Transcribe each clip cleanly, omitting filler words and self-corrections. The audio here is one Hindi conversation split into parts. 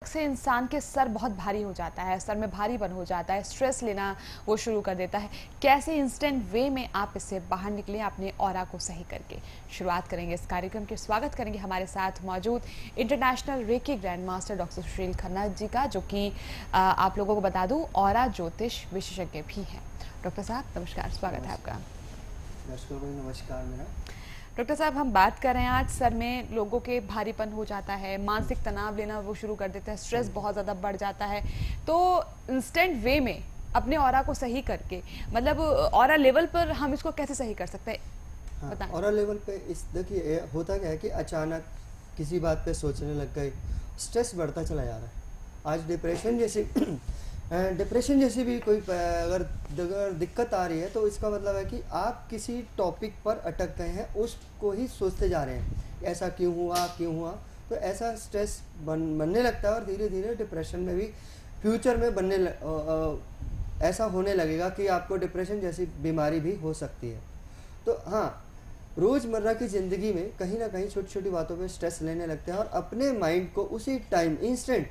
से इंसान के सर बहुत भारी हो जाता है, सर में भारीपन हो जाता है, स्ट्रेस लेना वो शुरू कर देता है। कैसे इंस्टेंट वे में आप इससे बाहर निकलें अपने ऑरा को सही करके? शुरुआत करेंगे इस कार्यक्रम के। स्वागत करेंगे हमारे साथ मौजूद international reiki grand master doctor Sushil Khanna ji का, जो कि आप लोगों को बता दूं ऑरा ज्योतिष विशेषज्ञ भी हैं। डॉक्टर साहब नमस्कार, स्वागत है आपका। नमस्कार मेरा। डॉक्टर साहब, हम बात कर रहे हैं आज सर में लोगों के भारीपन हो जाता है, मानसिक तनाव लेना वो शुरू कर देते हैं, स्ट्रेस बहुत ज़्यादा बढ़ जाता है। तो इंस्टेंट वे में अपने ऑरा को सही करके, मतलब ऑरा लेवल पर हम इसको कैसे सही कर सकते हैं? हाँ, बताएं। ऑरा लेवल पे इस देखिए होता क्या है कि अचानक किसी बात पे सोचने लग गए, स्ट्रेस बढ़ता चला जा रहा है। आज डिप्रेशन जैसी भी कोई अगर दिक्कत आ रही है तो इसका मतलब है कि आप किसी टॉपिक पर अटक गए हैं, उसको ही सोचते जा रहे हैं, ऐसा क्यों हुआ। तो ऐसा स्ट्रेस बनने लगता है और धीरे धीरे डिप्रेशन में भी फ्यूचर में ऐसा होने लगेगा कि आपको डिप्रेशन जैसी बीमारी भी हो सकती है। तो हाँ, रोज़मर्रा की ज़िंदगी में कहीं ना कहीं छोटी छोटी बातों पे स्ट्रेस लेने लगते हैं और अपने माइंड को उसी time instant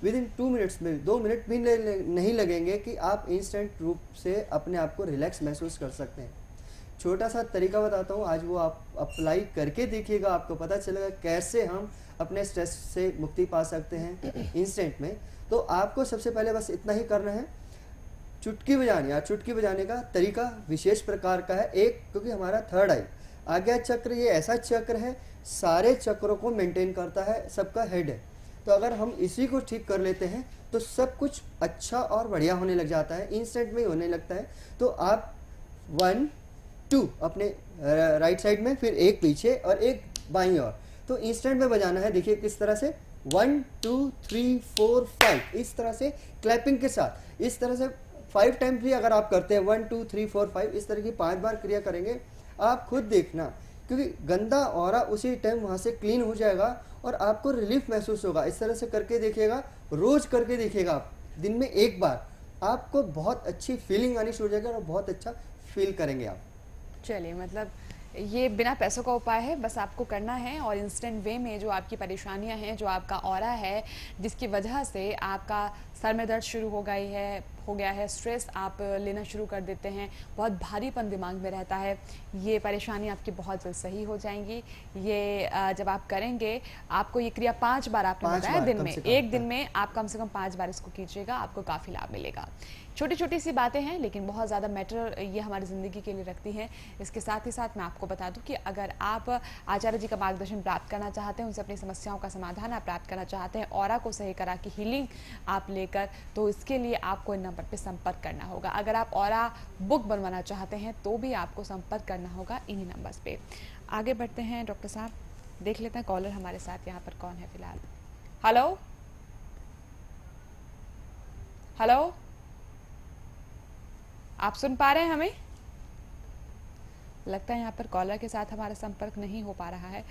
with in 2 minutes में 2 मिनट भी नहीं लगेंगे कि आप इंस्टेंट रूप से अपने आप को रिलैक्स महसूस कर सकते हैं। छोटा सा तरीका बताता हूँ, आज वो आप अप्लाई करके देखिएगा, आपको पता चलेगा कैसे हम अपने स्ट्रेस से मुक्ति पा सकते हैं इंस्टेंट में। तो आपको सबसे पहले बस इतना ही करना है, चुटकी बजानी। और चुटकी बजाने का तरीका विशेष प्रकार का है, क्योंकि हमारा थर्ड आई आज्ञा चक्र ये ऐसा चक्र है, सारे चक्रों को मेंटेन करता है, सबका हेड है। तो अगर हम इसी को ठीक कर लेते हैं तो सब कुछ अच्छा और बढ़िया होने लग जाता है, इंस्टेंट में ही होने लगता है। तो आप 1 2 अपने राइट साइड में, फिर एक पीछे और एक बाईं ओर, तो इंस्टेंट में बजाना है। देखिए किस तरह से 1 2 3 4 5, इस तरह से क्लैपिंग के साथ, इस तरह से 5 टाइम्स भी अगर आप करते हैं, 1 2 3 4 5, इस तरह की 5 बार क्रिया करेंगे, आप खुद देखना, क्योंकि गंदा ऑरा उसी टाइम वहाँ से क्लीन हो जाएगा और आपको रिलीफ महसूस होगा। इस तरह से करके देखिएगा, रोज करके देखिएगा आप, दिन में एक बार, आपको बहुत अच्छी फीलिंग आनी शुरू हो जाएगी और बहुत अच्छा फील करेंगे आप। चलिए, मतलब ये बिना पैसों का उपाय है, बस आपको करना है और इंस्टेंट वे में जो आपकी परेशानियां हैं, जो आपका ऑरा है, जिसकी वजह से आपका सर में दर्द शुरू हो गया है, स्ट्रेस आप लेना शुरू कर देते हैं, बहुत भारीपन दिमाग में रहता है, ये परेशानी आपकी बहुत जल्द सही हो जाएंगी। ये जब आप करेंगे, आपको ये क्रिया 5 बार आपने बताया दिन में, एक दिन में आप कम से कम 5 बार इसको कीजिएगा, आपको काफ़ी लाभ मिलेगा। छोटी छोटी सी बातें हैं लेकिन बहुत ज़्यादा मैटर ये हमारी ज़िंदगी के लिए रखती हैं। इसके साथ ही साथ मैं आपको बता दूं कि अगर आप आचार्य जी का मार्गदर्शन प्राप्त करना चाहते हैं, उनसे अपनी समस्याओं का समाधान आप प्राप्त करना चाहते हैं, ऑरा को सही करा के हीलिंग आप लेकर, तो इसके लिए आपको इन नंबर पर संपर्क करना होगा। अगर आप ऑरा बुक बनवाना चाहते हैं तो भी आपको संपर्क करना होगा इन्हीं नंबर्स पे। आगे बढ़ते हैं डॉक्टर साहब, देख लेते हैं कॉलर हमारे साथ यहाँ पर कौन है फिलहाल। हेलो हेलो, आप सुन पा रहे हैं हमें? लगता है यहाँ पर कॉलर के साथ हमारा संपर्क नहीं हो पा रहा है।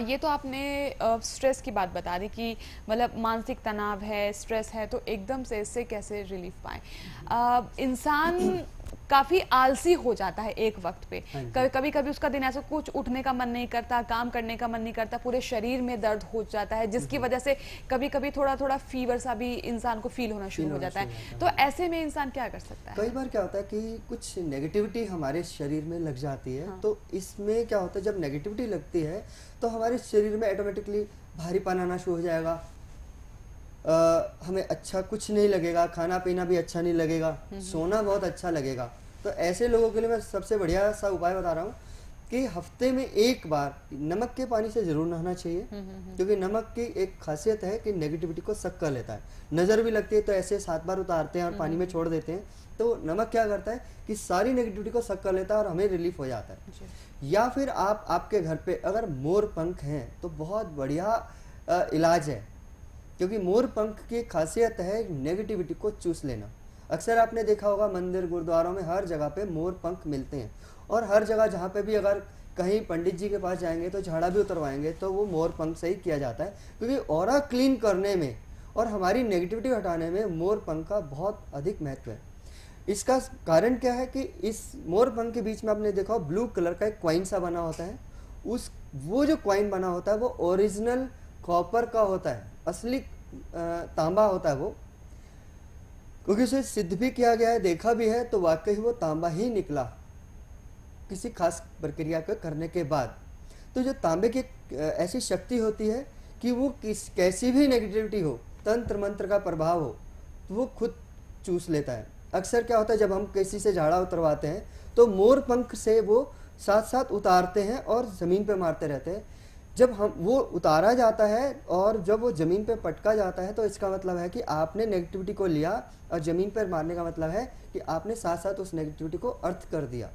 ये तो आपने स्ट्रेस की बात बता दी कि मतलब मानसिक तनाव है, स्ट्रेस है, तो एकदम से इससे कैसे रिलीफ पाएं। इंसान काफ़ी आलसी हो जाता है एक वक्त पे, कभी कभी उसका दिन ऐसा, कुछ उठने का मन नहीं करता, काम करने का मन नहीं करता, पूरे शरीर में दर्द हो जाता है, जिसकी वजह से कभी कभी थोड़ा थोड़ा फीवर सा भी इंसान को फील होना शुरू हो जाता है। तो ऐसे में इंसान क्या कर सकता है? कई बार क्या होता है कि कुछ नेगेटिविटी हमारे शरीर में लग जाती है। हाँ। तो इसमें क्या होता है, जब नेगेटिविटी लगती है तो हमारे शरीर में ऑटोमेटिकली भारीपन आना शुरू हो जाएगा, हमें अच्छा कुछ नहीं लगेगा, खाना पीना भी अच्छा नहीं लगेगा, सोना बहुत अच्छा लगेगा। तो ऐसे लोगों के लिए मैं सबसे बढ़िया सा उपाय बता रहा हूँ कि हफ्ते में एक बार नमक के पानी से जरूर नहाना चाहिए, क्योंकि नमक की एक खासियत है कि नेगेटिविटी को सक कर लेता है। नज़र भी लगती है तो ऐसे 7 बार उतारते हैं और पानी में छोड़ देते हैं, तो नमक क्या करता है कि सारी नेगेटिविटी को सक कर लेता है और हमें रिलीफ हो जाता है। या फिर आपके घर पे अगर मोर पंख हैं तो बहुत बढ़िया इलाज है, क्योंकि मोर पंख की खासियत है नेगेटिविटी को चूस लेना। अक्सर आपने देखा होगा मंदिर गुरुद्वारों में हर जगह पे मोर पंख मिलते हैं, और हर जगह जहाँ पे भी अगर कहीं पंडित जी के पास जाएंगे तो झाड़ा भी उतरवाएंगे तो वो मोर पंख से ही किया जाता है, क्योंकि ऑरा क्लीन करने में और हमारी नेगेटिविटी हटाने में मोर पंख का बहुत अधिक महत्व है। इसका कारण क्या है कि इस मोर पंख के बीच में आपने देखा ब्लू कलर का एक क्वाइन सा बना होता है, वो जो क्वाइन बना होता है वो ओरिजिनल कॉपर का होता है, असली तांबा होता है वो, क्योंकि उसे सिद्ध भी किया गया है, देखा भी है, तो वाकई वो तांबा ही निकला किसी खास प्रक्रिया को करने के बाद। तो जो तांबे की ऐसी शक्ति होती है कि वो कैसी भी नेगेटिविटी हो, तंत्र मंत्र का प्रभाव हो, तो वो खुद चूस लेता है। अक्सर क्या होता है, जब हम किसी से झाड़ा उतरवाते हैं तो मोर पंख से वो साथ साथ उतारते हैं और ज़मीन पे मारते रहते हैं। जब हम वो उतारा जाता है और जब वो ज़मीन पे पटका जाता है, तो इसका मतलब है कि आपने नेगेटिविटी को लिया, और ज़मीन पर मारने का मतलब है कि आपने साथ साथ उस नेगेटिविटी को अर्थ कर दिया।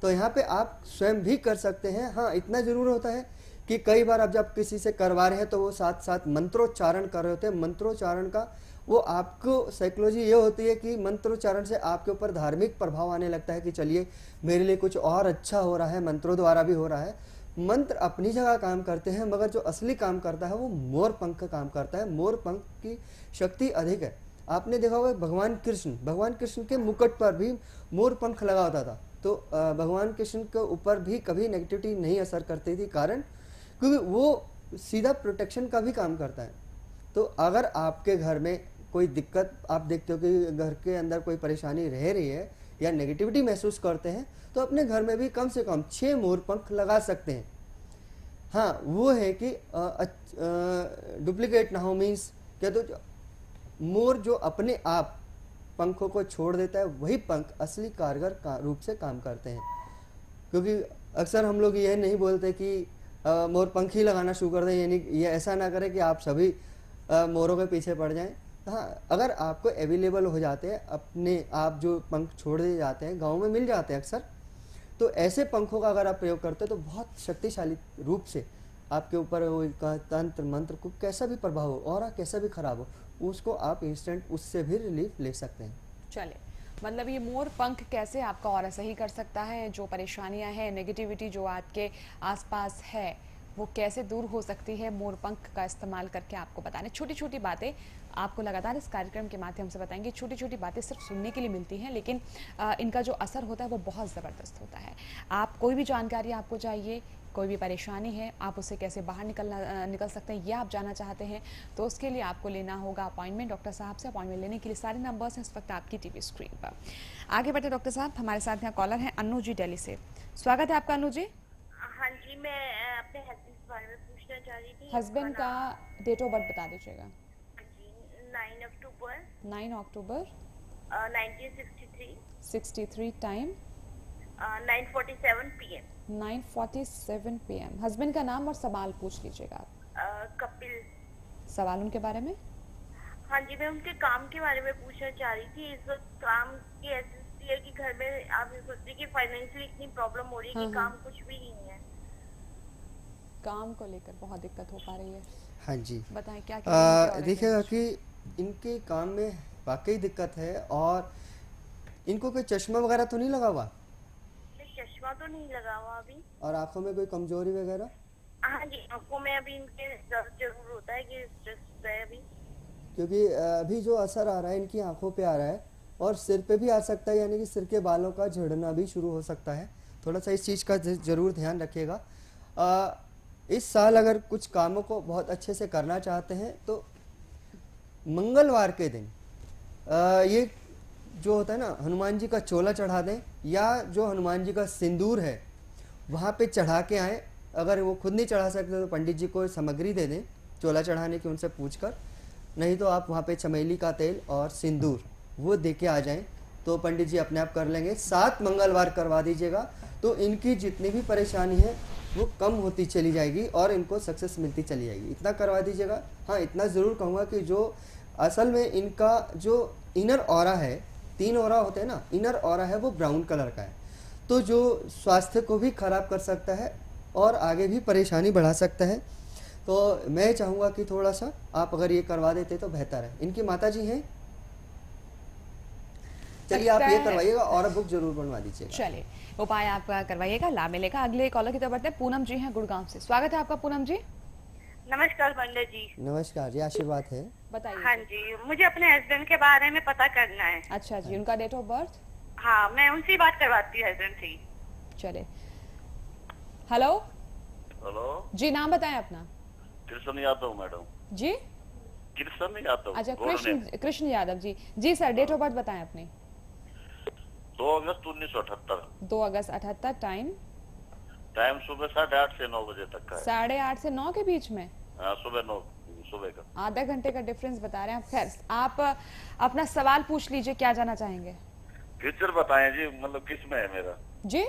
तो यहाँ पे आप स्वयं भी कर सकते हैं। हाँ, इतना ज़रूर होता है कि कई बार आप जब किसी से करवा रहे हैं तो वो साथ साथ मंत्रोच्चारण कर रहे होते हैं। मंत्रोच्चारण का वो आपको साइकोलॉजी ये होती है कि मंत्रोच्चारण से आपके ऊपर धार्मिक प्रभाव आने लगता है कि चलिए मेरे लिए कुछ और अच्छा हो रहा है, मंत्रों द्वारा भी हो रहा है। मंत्र अपनी जगह काम करते हैं, मगर जो असली काम करता है वो मोर पंख का काम करता है। मोर पंख की शक्ति अधिक है। आपने देखा होगा भगवान कृष्ण के मुकुट पर भी मोर पंख लगा होता था, तो भगवान कृष्ण के ऊपर भी कभी नेगेटिविटी नहीं असर करती थी। कारण क्योंकि वो सीधा प्रोटेक्शन का भी काम करता है। तो अगर आपके घर में कोई दिक्कत आप देखते हो कि घर के अंदर कोई परेशानी रह रही है या नेगेटिविटी महसूस करते हैं, तो अपने घर में भी कम से कम 6 मोर पंख लगा सकते हैं। हाँ, वो है कि डुप्लीकेट ना हो, मीन्स क्या, तो मोर जो अपने आप पंखों को छोड़ देता है, वही पंख असली कारगर रूप से काम करते हैं। क्योंकि अक्सर हम लोग यह नहीं बोलते कि मोर पंख ही लगाना शुरू कर दें, यानी ये ऐसा ना करें कि आप सभी मोरों के पीछे पड़ जाएं। हाँ, अगर आपको अवेलेबल हो जाते हैं अपने आप जो पंख छोड़ दिए जाते हैं, गाँव में मिल जाते हैं अक्सर, तो ऐसे पंखों का अगर आप प्रयोग करते हो तो बहुत शक्तिशाली रूप से आपके ऊपर तंत्र मंत्र को कैसा भी प्रभाव हो और कैसा भी खराब हो, उसको आप इंस्टेंट उससे भी रिलीफ ले सकते हैं। चले, मतलब ये मोर पंख कैसे आपका ऑरा सही कर सकता है, जो परेशानियां हैं, नेगेटिविटी जो आपके आसपास है, वो कैसे दूर हो सकती है मोर पंख का इस्तेमाल करके आपको बताने। छोटी छोटी बातें आपको लगातार इस कार्यक्रम के माध्यम से बताएंगे। छोटी छोटी बातें सिर्फ सुनने के लिए मिलती हैं, लेकिन इनका जो असर होता है वो बहुत ज़बरदस्त होता है। आप कोई भी जानकारी आपको चाहिए, कोई भी परेशानी है, आप उससे कैसे बाहर निकल सकते हैं, ये आप जानना चाहते हैं, तो उसके लिए आपको लेना होगा अपॉइंटमेंट डॉक्टर साहब से। अपॉइंटमेंट लेने के लिए सारे नंबर्स हैं इस वक्त आपकी टीवी स्क्रीन पर। आगे बढ़े डॉक्टर साहब, हमारे साथ यहाँ कॉलर हैं अनु जी दिल्ली से। स्वागत है आपका अनु जी। हाँ जी, मैं अपने हस्बैंड के बारे में पूछना चाह रही थी। हस्बैंड का डेट ऑफ बर्थ बता दीजिएगा। 9 अक्टूबर 1963। Time 9:47 PM। 9:47 PM। हस्बैंड का नाम और सवाल पूछ लीजिएगा आप। कपिल। सवाल उनके बारे में? हाँ जी, मैं उनके काम के बारे में पूछना चाह रही थी। इस वक्त काम की ऐसी स्थिति है कि घर में आप सोचते कि फाइनेंशियली इतनी प्रॉब्लम हो रही है कि काम कुछ भी नहीं है। काम को लेकर बहुत दिक्कत हो पा रही है। हाँ जी, बताएं क्या देखिएगा कि इनके काम में वाकई दिक्कत है। और इनको कोई चश्मा वगैरह तो नहीं लगा हुआ? चश्मा तो नहीं लगा हुआ अभी। और आंखों में कोई कमजोरी वगैरह? हाँ जी, आंखों में अभी इनके जरूर होता है कि स्ट्रेस है अभी। क्योंकि अभी जो असर आ रहा है इनकी आंखों पे आ रहा है और सिर पे भी आ सकता है, यानी कि सिर के बालों का झड़ना भी शुरू हो सकता है। थोड़ा सा इस चीज़ का ज़रूर ध्यान रखिएगा। इस साल अगर कुछ कामों को बहुत अच्छे से करना चाहते हैं तो मंगलवार के दिन ये जो होता है ना, हनुमान जी का चोला चढ़ा दें, या जो हनुमान जी का सिंदूर है वहाँ पे चढ़ा के आएँ। अगर वो खुद नहीं चढ़ा सकते तो पंडित जी को सामग्री दे दें चोला चढ़ाने की, उनसे पूछकर। नहीं तो आप वहाँ पे चमेली का तेल और सिंदूर वो दे के आ जाएँ, तो पंडित जी अपने आप कर लेंगे। 7 मंगलवार करवा दीजिएगा, तो इनकी जितनी भी परेशानी है वो कम होती चली जाएगी और इनको सक्सेस मिलती चली जाएगी। इतना करवा दीजिएगा। हाँ, इतना ज़रूर कहूँगा कि जो असल में इनका जो इनर ऑरा है, 3 ऑरा होते हैं ना, इनर ऑरा है वो ब्राउन कलर का है, तो जो स्वास्थ्य को भी खराब कर सकता है और आगे भी परेशानी बढ़ा सकता है। तो मैं चाहूँगा कि थोड़ा सा आप अगर ये करवा देते तो बेहतर है। इनकी माता जी हैं, चलिए आप ये करवाइएगा और बुक जरूर बनवा दीजिएगा। चलिए, उपाय आप करवाइएगा, लाभ मिलेगा। अगले कॉलर की तरफ बढ़ते हैं। पूनम जी हैं गुड़गांव से। स्वागत है आपका पूनम जी। नमस्कार पंडित जी। नमस्कार जी, आशीर्वाद है। बताइए। हाँ जी, मुझे अपने हस्बैंड के बारे में पता करना है। अच्छा जी, उनका डेट ऑफ बर्थ? हाँ, मैं उनसे बात करवाती हूँ, हस्बैंड से। चले, हेलो हेलो जी, नाम बताएं अपना। कृष्ण यादव मैडम। जी, कृष्ण यादव। अच्छा, गोरने। कृष्ण यादव जी। जी सर, डेट ऑफ बर्थ बताएं अपनी। 2 अगस्त 1978। 2 अगस्त 78। टाइम? टाइम सुबह 8:30 से 9 बजे तक का है। 8:30 से 9 के बीच में? हाँ, सुबह 9 सुबह का। आधा घंटे का डिफरेंस बता रहे हैं। खैर, आप अपना सवाल पूछ लीजिए, क्या जाना चाहेंगे? फ्यूचर बताएं जी, मतलब किस में है मेरा? जी,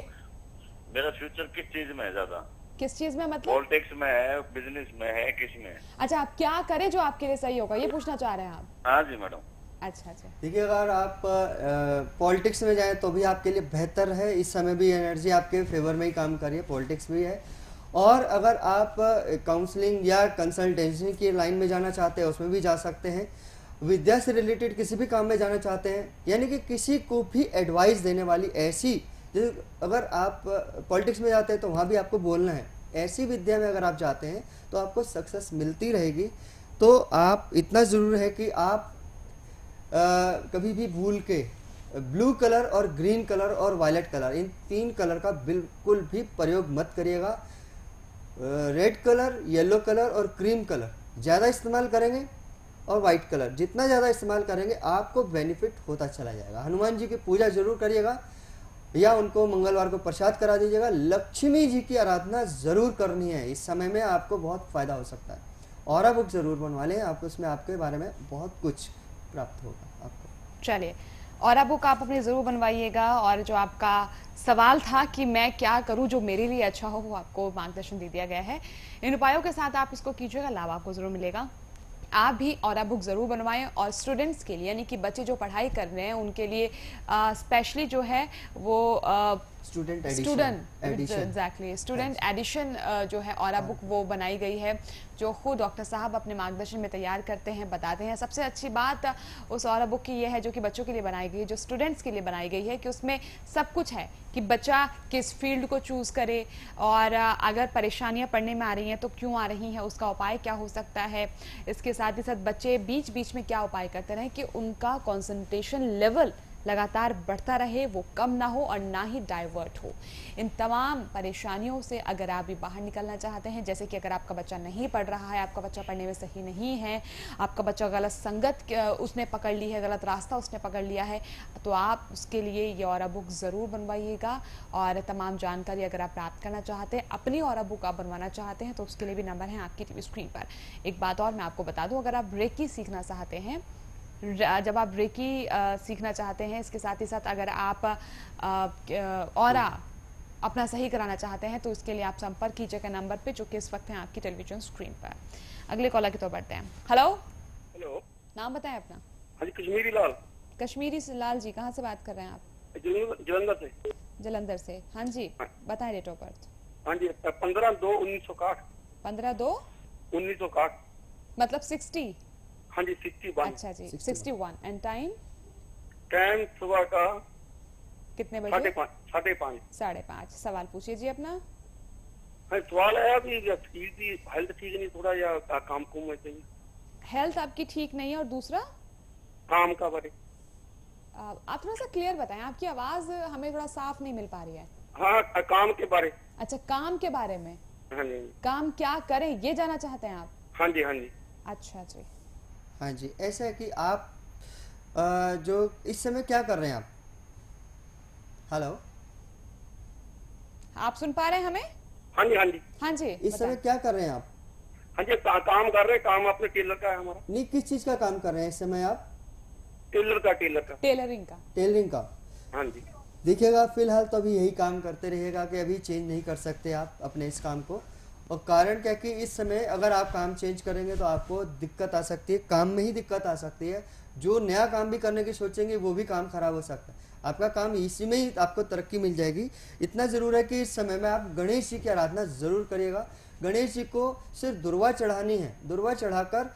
मेरा फ्यूचर किस चीज में है ज्यादा? किस चीज में मतलब? पॉलिटिक्स में है, बिजनेस में है, किस में है? अच्छा, आप क्या करें जो आपके लिए सही होगा, ये पूछना चाह रहे हैं आप? हाँ जी मैडम। अच्छा अच्छा। देखिए, अगर आप पॉलिटिक्स में जाएं तो भी आपके लिए बेहतर है। इस समय भी एनर्जी आपके फेवर में ही काम कर रही है, पॉलिटिक्स भी है। और अगर आप काउंसलिंग या कंसल्टेंसी की लाइन में जाना चाहते हैं, उसमें भी जा सकते हैं। विद्या से रिलेटेड किसी भी काम में जाना चाहते हैं, यानी कि किसी को भी एडवाइस देने वाली ऐसी, अगर आप पॉलिटिक्स में जाते हैं तो वहाँ भी आपको बोलना है, ऐसी विद्या में अगर आप जाते हैं तो आपको सक्सेस मिलती रहेगी। तो आप इतना ज़रूर है कि आप कभी भी भूल के ब्लू कलर और ग्रीन कलर और वायलेट कलर, इन 3 कलर का बिल्कुल भी प्रयोग मत करिएगा। रेड कलर, येलो कलर और क्रीम कलर ज़्यादा इस्तेमाल करेंगे, और वाइट कलर जितना ज़्यादा इस्तेमाल करेंगे आपको बेनिफिट होता चला जाएगा। हनुमान जी की पूजा जरूर करिएगा, या उनको मंगलवार को प्रसाद करा दीजिएगा। लक्ष्मी जी की आराधना ज़रूर करनी है, इस समय में आपको बहुत फ़ायदा हो सकता है। ऑरा बुक ज़रूर बनवा लें, आपको उसमें आपके बारे में बहुत कुछ प्राप्त होगा आपको। चलिए, ऑरा बुक आप अपनी ज़रूर बनवाइएगा। और जो आपका सवाल था कि मैं क्या करूं जो मेरे लिए अच्छा हो, वो आपको मार्गदर्शन दे दिया गया है। इन उपायों के साथ आप इसको कीजिएगा, लाभ आपको ज़रूर मिलेगा। आप भी ऑरा बुक ज़रूर बनवाएं। और स्टूडेंट्स के लिए, यानी कि बच्चे जो पढ़ाई कर रहे हैं उनके लिए स्पेशली जो है वो स्टूडेंट एडिशन जो है ऑरा बुक वो बनाई गई है, जो खुद डॉक्टर साहब अपने मार्गदर्शन में तैयार करते हैं, बताते हैं। सबसे अच्छी बात उस ऑरा बुक की यह है, जो कि बच्चों के लिए बनाई गई है, जो स्टूडेंट्स के लिए बनाई गई है, कि उसमें सब कुछ है कि बच्चा किस फील्ड को चूज़ करे, और अगर परेशानियां पढ़ने में आ रही हैं तो क्यों आ रही हैं, उसका उपाय क्या हो सकता है। इसके साथ ही साथ बच्चे बीच बीच में क्या उपाय करते रहें कि उनका कंसंट्रेशन लेवल लगातार बढ़ता रहे, वो कम ना हो और ना ही डाइवर्ट हो। इन तमाम परेशानियों से अगर आप भी बाहर निकलना चाहते हैं, जैसे कि अगर आपका बच्चा नहीं पढ़ रहा है, आपका बच्चा पढ़ने में सही नहीं है, आपका बच्चा गलत संगत उसने पकड़ ली है, गलत रास्ता उसने पकड़ लिया है, तो आप उसके लिए ये ऑरा बुक ज़रूर बनवाइएगा। और तमाम जानकारी अगर आप प्राप्त करना चाहते हैं, अपनी ऑरा बुक आप बनवाना चाहते हैं, तो उसके लिए भी नंबर है आपकी टीवी स्क्रीन पर। एक बात और मैं आपको बता दूँ, अगर आप रेकी सीखना चाहते हैं, जब आप रेकी सीखना चाहते हैं, इसके साथ ही साथ अगर आप ऑरा अपना सही कराना चाहते हैं, तो इसके लिए आप संपर्क कीजिएगा नंबर पे, जो कि इस वक्त है आपकी टेलीविजन स्क्रीन पर। अगले कॉलर की तो बढ़ते हैं। हेलो हेलो, नाम बताएं अपना। हाँ जी, कश्मीरी लाल। कश्मीरी लाल जी, कहाँ से बात कर रहे हैं आप? जलंधर से। जलंधर से, हाँ जी। बताएं डेट ऑफ बर्थ। हाँ जी, 15/2/1961। 15/2/1961 मतलब 60? हाँ जी, 61। अच्छा जी, 61। And time? टाइम सुबह का कितने बजे? 5:30। 5:30। सवाल पूछिए जी अपना। हाँ, सवाल है अभी हेल्थ ठीक नहीं थोड़ा, या काम कुम में चाहिए। हेल्थ आपकी ठीक नहीं है, और दूसरा काम का बारे। आप थोड़ा सा क्लियर बताएं, आपकी आवाज हमें थोड़ा साफ नहीं मिल पा रही है। हाँ, काम के बारे। अच्छा, काम के बारे में। हाँ जी। काम क्या करें ये जानना चाहते हैं आप? हाँ जी, हाँ जी। अच्छा जी। हाँ जी, ऐसा है कि आप जो इस समय क्या कर रहे हैं आप? हेलो, आप सुन पा रहे हैं हमें? हाँ जी, हाँ जी। हाँ जी, इस समय क्या कर रहे हैं आप? हाँ जी, काम कर रहे हैं। काम अपने टेलर का है हमारा। नहीं, किस चीज़ का काम कर रहे हैं इस समय आप? टेलर का। टेलरिंग का। टेलरिंग का। हाँ जी। देखिएगा, फिलहाल तो अभी यही काम करते रहिएगा, कि अभी चेंज नहीं कर सकते आप अपने इस काम को। और कारण क्या कि इस समय अगर आप काम चेंज करेंगे तो आपको दिक्कत आ सकती है, काम में ही दिक्कत आ सकती है। जो नया काम भी करने की सोचेंगे वो भी काम खराब हो सकता है। आपका काम इसी में ही आपको तरक्की मिल जाएगी। इतना ज़रूर है कि इस समय में आप गणेश जी की आराधना ज़रूर करिएगा। गणेश जी को सिर्फ दुर्वा चढ़ानी है, दुर्वा चढ़ाकर,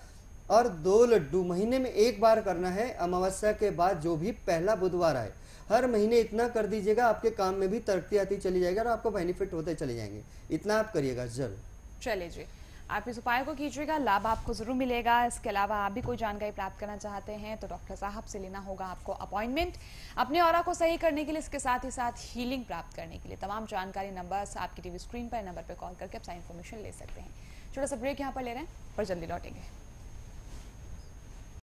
और 2 लड्डू महीने में 1 बार करना है, अमावस्या के बाद जो भी पहला बुधवार आए। हर महीने इतना कर दीजिएगा, आपके काम में भी तरक्की आती चली जाएगी और आपको बेनिफिट होते चले जाएंगे। इतना आप करिएगा जरूर। चलिए जी, आप इस उपाय को कीजिएगा, लाभ आपको जरूर मिलेगा। इसके अलावा आप भी कोई जानकारी प्राप्त करना चाहते हैं तो डॉक्टर साहब से लेना होगा आपको अपॉइंटमेंट, अपने ऑरा को सही करने के लिए, इसके साथ ही साथ हीलिंग प्राप्त करने के लिए। तमाम जानकारी नंबर्स आपकी टीवी स्क्रीन पर, नंबर पर कॉल करके आप सारी इन्फॉर्मेशन ले सकते हैं। छोटा सा ब्रेक यहाँ पर ले रहे हैं और जल्दी लौटेंगे।